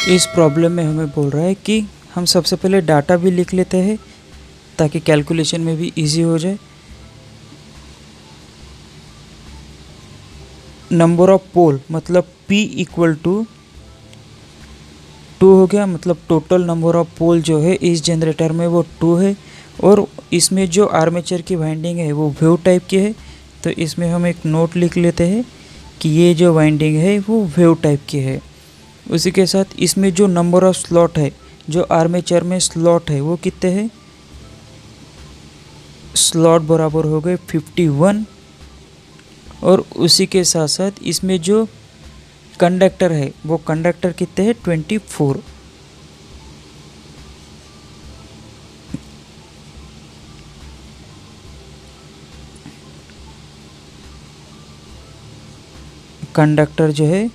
इस प्रॉब्लम में हमें बोल रहा है कि हम सबसे पहले डाटा भी लिख लेते हैं ताकि कैलकुलेशन में भी इजी हो जाए। नंबर ऑफ पोल मतलब P इक्वल टू 2 हो गया, मतलब टोटल नंबर ऑफ पोल जो है इस जनरेटर में वो 2 है। और इसमें जो आर्मेचर की वाइंडिंग है वो वेव टाइप की है, तो इसमें हम एक नोट लिख लेते हैं कि ये जो वाइंडिंग है वो वेव टाइप की है। उसी के साथ इसमें जो नंबर ऑफ स्लॉट है, जो आर्मेचर में स्लॉट है वो कितने हैं, स्लॉट बराबर हो गए 51। और उसी के साथ साथ इसमें जो कंडक्टर है वो कंडक्टर कितने हैं 24। कंडक्टर जो है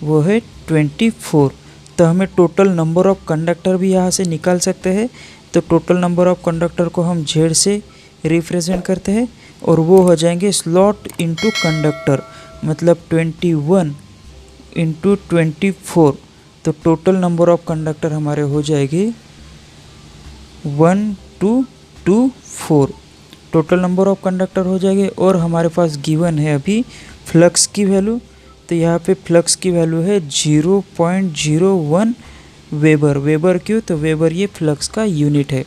वो है 24। तो हमें टोटल नंबर ऑफ कंडक्टर भी यहाँ से निकाल सकते हैं। तो टोटल नंबर ऑफ कंडक्टर को हम Z से रिप्रेजेंट करते हैं और वो हो जाएंगे स्लॉट इनटू कंडक्टर, मतलब 21 इंटू 24। तो टोटल नंबर ऑफ कंडक्टर हमारे हो जाएगी 1 2 2 4। टोटल नंबर ऑफ कंडक्टर हो जाएंगे। और हमारे पास गिवन है अभी फ्लक्स की वैल्यू, तो यहाँ पे फ्लक्स की वैल्यू है 0.01 वेबर। वेबर क्यों, तो वेबर ये फ्लक्स का यूनिट है।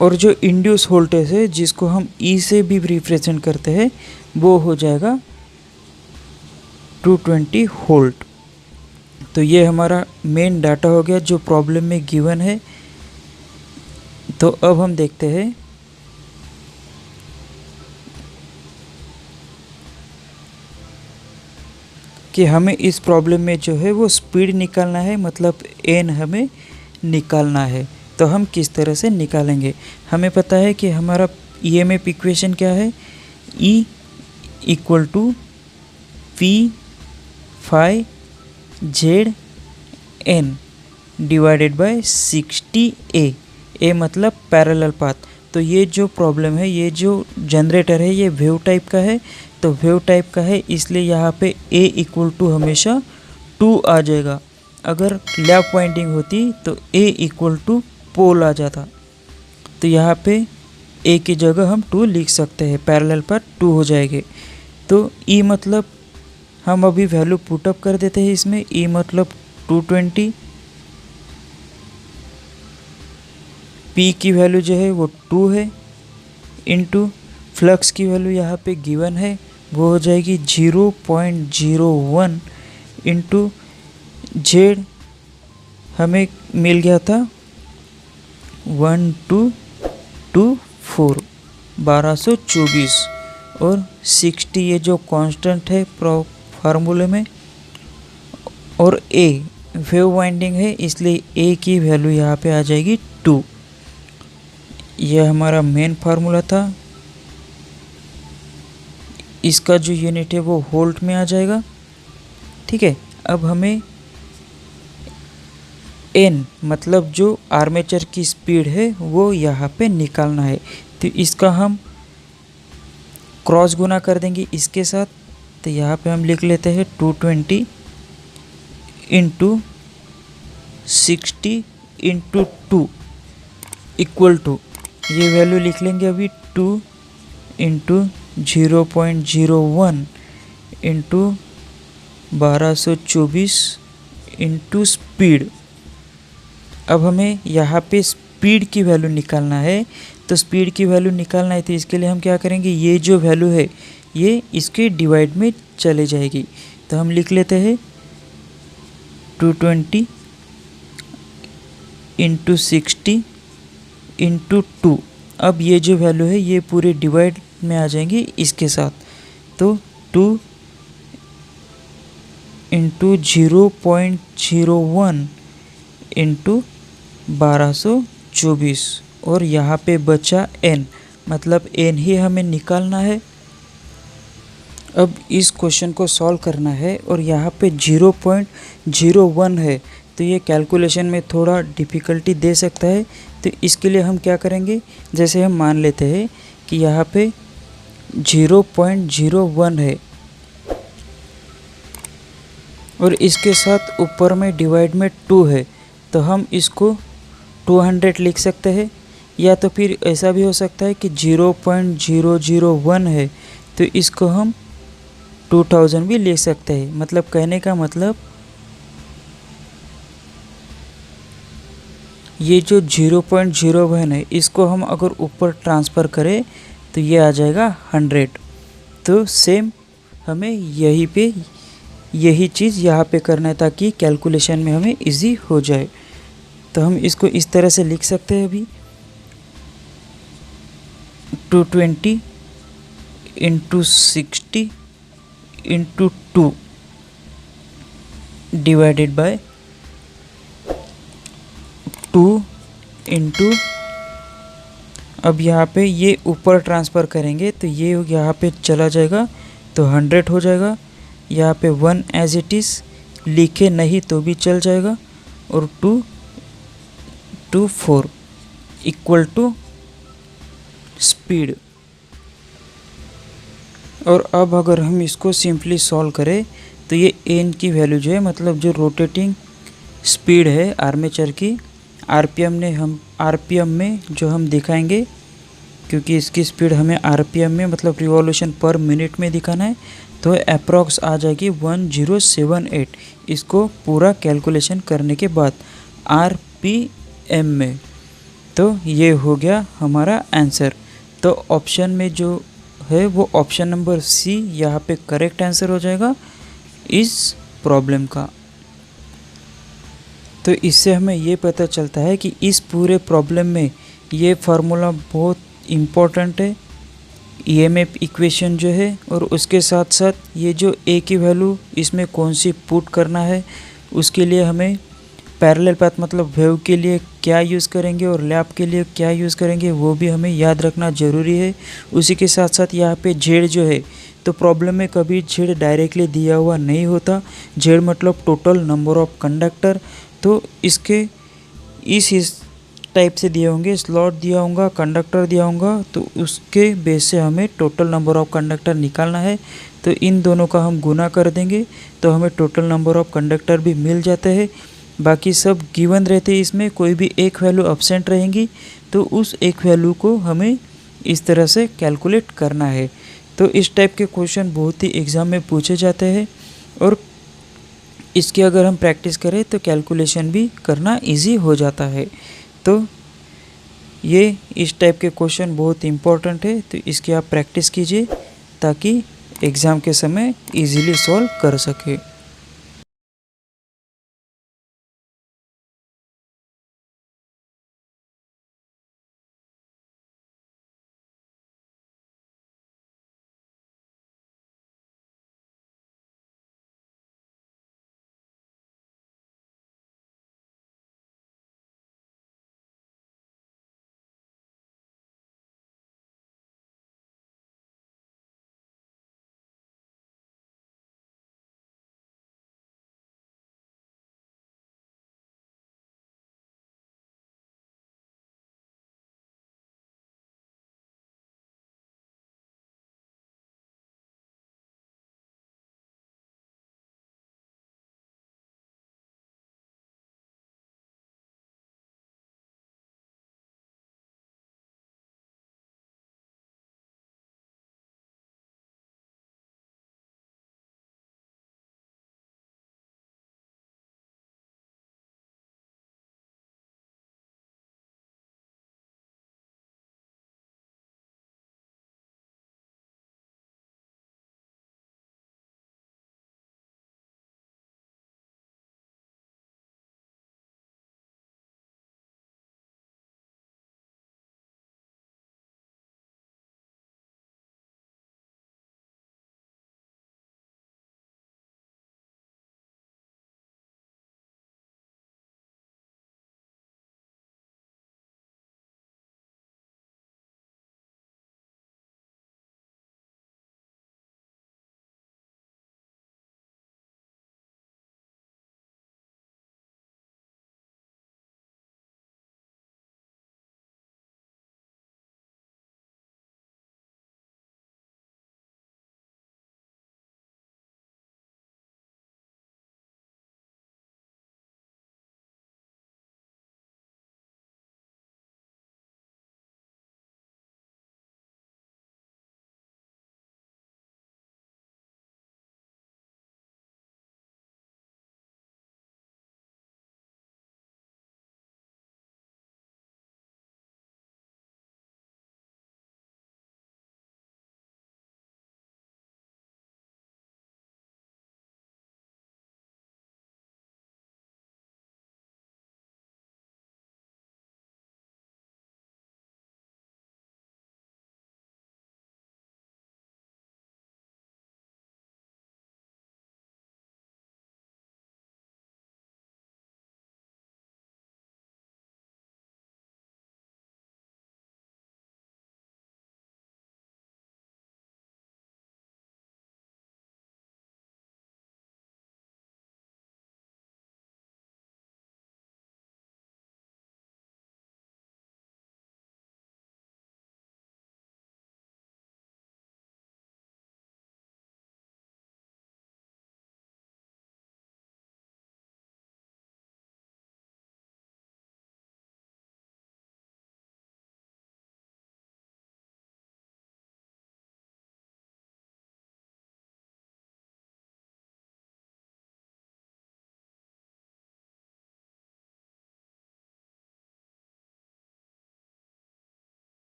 और जो इंड्यूस वोल्टेज है जिसको हम E से भी रिप्रेजेंट करते हैं वो हो जाएगा 220 वोल्ट। तो ये हमारा मेन डाटा हो गया जो प्रॉब्लम में गिवन है। तो अब हम देखते हैं कि हमें इस प्रॉब्लम में जो है वो स्पीड निकालना है, मतलब n हमें निकालना है। तो हम किस तरह से निकालेंगे, हमें पता है कि हमारा EMF इक्वेशन क्या है, E equal to P phi Z N divided by 60A। A मतलब पैरेलल पाथ। तो ये जो प्रॉब्लम है, ये जो जनरेटर है ये वेव टाइप का है। तो वेव टाइप का है इसलिए यहाँ पे A इक्वल टू हमेशा 2 आ जाएगा। अगर लेफ्ट वाइंडिंग होती तो A इक्वल टू पोल आ जाता। तो यहाँ पे A की जगह हम 2 लिख सकते हैं, पैरेलल पर 2 हो जाएंगे। तो E मतलब हम अभी वैल्यू पुटअप कर देते हैं इसमें। E मतलब 220, P की वैल्यू जो है वो 2 है, इनटू फ्लक्स की वैल्यू यहाँ पे गिवन है वो हो जाएगी 0.01 इंटू Z हमें मिल गया था 1224 1224। और 60 ये जो कांस्टेंट है फार्मूले में, और A वेव वाइंडिंग है इसलिए A की वैल्यू यहाँ पे आ जाएगी 2। यह हमारा मेन फार्मूला था। इसका जो यूनिट है वो वोल्ट में आ जाएगा। ठीक है, अब हमें N मतलब जो आर्मेचर की स्पीड है वो यहाँ पे निकालना है। तो इसका हम क्रॉस गुना कर देंगे इसके साथ। तो यहाँ पे हम लिख लेते हैं 220 इंटू 60 इंटू 2 इक्वल टू, ये वैल्यू लिख लेंगे अभी 2 इंटू 0.01 इंटू 1224 इंटू स्पीड। अब हमें यहाँ पे स्पीड की वैल्यू निकालना है। तो स्पीड की वैल्यू निकालना है तो इसके लिए हम क्या करेंगे, ये जो वैल्यू है ये इसके डिवाइड में चले जाएगी। तो हम लिख लेते हैं 220 इंटू 60 इंटू 2। अब ये जो वैल्यू है ये पूरे डिवाइड में आ जाएंगी इसके साथ। तो 2 इंटू 0.01 इंटू 1224 और यहाँ पे बचा n, मतलब n ही हमें निकालना है। अब इस क्वेश्चन को सॉल्व करना है और यहाँ पे 0.01 है तो ये कैलकुलेशन में थोड़ा डिफ़िकल्टी दे सकता है। तो इसके लिए हम क्या करेंगे, जैसे हम मान लेते हैं कि यहाँ पे 0.01 है और इसके साथ ऊपर में डिवाइड में 2 है, तो हम इसको 200 लिख सकते हैं। या तो फिर ऐसा भी हो सकता है कि 0.001 है, तो इसको हम 2000 भी लिख सकते हैं। मतलब कहने का मतलब ये जो 0.01 है, इसको हम अगर ऊपर ट्रांसफ़र करें तो ये आ जाएगा 100। तो सेम हमें यही चीज़ यहाँ पे करना है ताकि कैलकुलेशन में हमें इजी हो जाए। तो हम इसको इस तरह से लिख सकते हैं अभी 220 into 60 into 2 divided by 2 into, अब यहाँ पे ये ऊपर ट्रांसफ़र करेंगे तो ये यहाँ पे चला जाएगा तो 100 हो जाएगा। यहाँ पे 1 एज इट इज़ लिखे नहीं तो भी चल जाएगा, और 224 इक्वल टू स्पीड। और अब अगर हम इसको सिंपली सॉल्व करें तो ये एन की वैल्यू जो है, मतलब जो रोटेटिंग स्पीड है आर्मेचर की, आरपीएम में जो हम दिखाएंगे, क्योंकि इसकी स्पीड हमें आरपीएम में मतलब रिवॉल्यूशन पर मिनट में दिखाना है, तो अप्रॉक्स आ जाएगी 1078। इसको पूरा कैलकुलेशन करने के बाद आरपीएम में। तो ये हो गया हमारा आंसर। तो ऑप्शन में जो है वो ऑप्शन नंबर सी यहाँ पे करेक्ट आंसर हो जाएगा इस प्रॉब्लम का। तो इससे हमें ये पता चलता है कि इस पूरे प्रॉब्लम में ये फार्मूला बहुत इम्पोर्टेंट है, ईएमएफ इक्वेशन जो है, और उसके साथ साथ ये जो ए की वैल्यू इसमें कौन सी पुट करना है, उसके लिए हमें पैरेलल पाथ मतलब वेव के लिए क्या यूज़ करेंगे और लैप के लिए क्या यूज़ करेंगे वो भी हमें याद रखना ज़रूरी है। उसी के साथ साथ यहाँ पे जेड जो है, तो प्रॉब्लम में कभी जेड डायरेक्टली दिया हुआ नहीं होता। जेड मतलब टोटल नंबर ऑफ कंडक्टर, तो इसके इस टाइप से दिए होंगे, स्लॉट दिया होगा, कंडक्टर दिया होगा, तो उसके बेस से हमें टोटल नंबर ऑफ कंडक्टर निकालना है। तो इन दोनों का हम गुना कर देंगे तो हमें टोटल नंबर ऑफ कंडक्टर भी मिल जाते हैं। बाकी सब गिवन रहते हैं, इसमें कोई भी एक वैल्यू अब्सेंट रहेंगी तो उस एक वैल्यू को हमें इस तरह से कैलकुलेट करना है। तो इस टाइप के क्वेश्चन बहुत ही एग्ज़ाम में पूछे जाते हैं, और इसकी अगर हम प्रैक्टिस करें तो कैलकुलेशन भी करना इजी हो जाता है। तो ये इस टाइप के क्वेश्चन बहुत इम्पोर्टेंट है, तो इसकी आप प्रैक्टिस कीजिए ताकि एग्ज़ाम के समय इजीली सॉल्व कर सके।